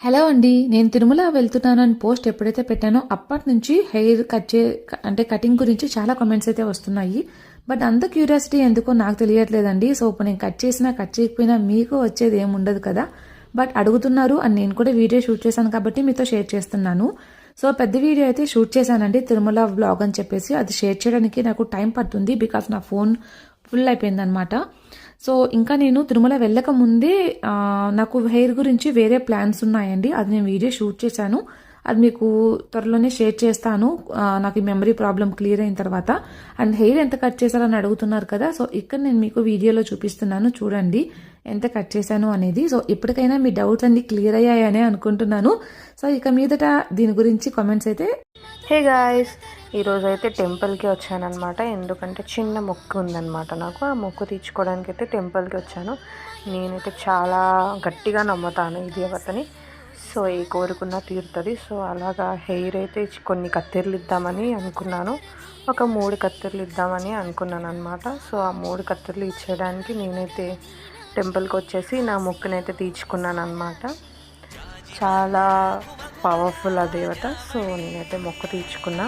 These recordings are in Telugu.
హలో అండి, నేను తిరుమల వెళ్తున్నానని పోస్ట్ ఎప్పుడైతే పెట్టానో అప్పటి నుంచి హెయిర్ కటింగ్ గురించి చాలా కామెంట్స్ అయితే వస్తున్నాయి. బట్ అంత క్యూరియాసిటీ ఎందుకో నాకు తెలియట్లేదండి. సో ఇప్పుడు నేను కట్ చేసినా కట్ చేయకపోయినా మీకు వచ్చేది ఏమి ఉండదు కదా. బట్ అడుగుతున్నారు అని నేను కూడా వీడియో షూట్ చేశాను కాబట్టి మీతో షేర్ చేస్తున్నాను. సో పెద్ద వీడియో అయితే షూట్ చేశానండి, తిరుమల వ్లాగ్ అని చెప్పేసి. అది షేర్ చేయడానికి నాకు టైం పడుతుంది బికాస్ నా ఫోన్ ఫుల్ అయిపోయిందనమాట. సో ఇంకా నేను తిరుమల వెళ్ళక ముందే నాకు హెయిర్ గురించి వేరే ప్లాన్స్ ఉన్నాయండి. అది నేను వీడియో షూట్ చేశాను, అది మీకు త్వరలోనే షేర్ చేస్తాను. నాకు ఈ మెమరీ ప్రాబ్లం క్లియర్ అయిన తర్వాత. అండ్ హెయిర్ ఎంత కట్ చేశారని అడుగుతున్నారు కదా, సో ఇక్కడ నేను మీకు వీడియోలో చూపిస్తున్నాను, చూడండి ఎంత కట్ చేశాను అనేది. సో ఇప్పటికైనా మీ డౌట్స్ అన్ని క్లియర్ అయ్యాయనే అనుకుంటున్నాను. సో ఇక మీదట దీని గురించి కామెంట్స్ అయితే. హే గాయస్, ఈరోజు అయితే టెంపుల్కి వచ్చానమాట. ఎందుకంటే చిన్న మొక్కు ఉందన్నమాట నాకు. ఆ మొక్కు తీర్చుకోవడానికి అయితే టెంపుల్కి వచ్చాను. నేనైతే చాలా గట్టిగా నమ్ముతాను ఈ దేవతని. సో ఏ కోరుకున్నా తీరుతుంది. సో అలాగా హెయిర్ అయితే కొన్ని కత్తెరలు ఇద్దామని అనుకున్నాను. ఒక 3 కత్తెరలు ఇద్దామని అనుకున్నాను అనమాట. సో ఆ 3 కత్తెరలు ఇచ్చేయడానికి నేనైతే టెంపుల్కి వచ్చేసి నా మొక్కునైతే తీర్చుకున్నాను అనమాట. చాలా పవర్ఫుల్ ఆ దేవత. సో నేనైతే మొక్కు తీర్చుకున్నా.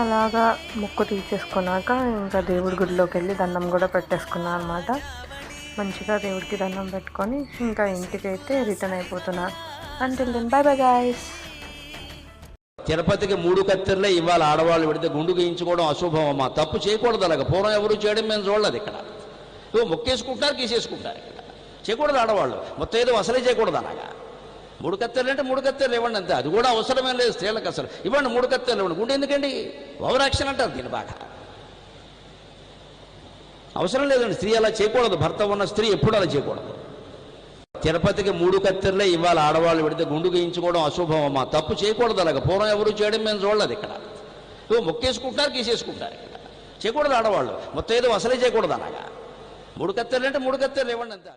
అలాగా మొక్కు తీర్చేసుకున్నాక ఇంకా దేవుడి గుడిలోకి వెళ్ళి దండం కూడా పెట్టేసుకున్నాను అనమాట. మంచిగా దేవుడికి దండం పెట్టుకొని ఇంకా ఇంటికైతే రిటర్న్ అయిపోతున్నా. Until then bye bye guys. తిరుపతికి 3 కత్తెరలే ఇవాళ ఆడవాళ్ళు పెడితే గుండు గీయించుకోవడం అశుభం అమ్మా. తప్పు చేయకూడదు. అలాగ పూర్వం ఎవరు చేయడం మేము చూడలేదు. ఇక్కడ మొక్కేసుకుంటారు, గీసేసుకుంటారు. ఇక్కడ చేయకూడదు. ఆడవాళ్ళు మొత్తం ఏదో అసలే చేయకూడదు. అలాగా 3 కత్తెరలు అంటే 3 కత్తెరలు ఇవ్వండి అంతే. అది కూడా అవసరమే లేదు స్త్రీలకు. అసలు ఇవ్వండి 3 కత్తెరలు ఇవ్వండి. గుండె ఎందుకండి? ఓవర్ యాక్షన్ అంటారు దీని. బాగా అవసరం లేదండి. స్త్రీ అలా చేయకూడదు. భర్త ఉన్న స్త్రీ ఎప్పుడు అలా చేయకూడదు. తిరుపతికి 3 కత్తెరలే ఇవాళ ఆడవాళ్ళు పెడితే గుండు గీయించుకోవడం అశుభం అమ్మా. తప్పు చేయకూడదు. అలాగ పూర్వం ఎవరు చేయడం మేము చూడలేదు. ఇక్కడ మొక్కేసుకుంటారు, గీసేసుకుంటారు. ఇక్కడ చేయకూడదు. ఆడవాళ్ళు మొత్తం ఏదో అసలే చేయకూడదు. అలాగా 3 కత్తెరలు అంటే 3 కత్తెరలు ఇవ్వండి అంతే.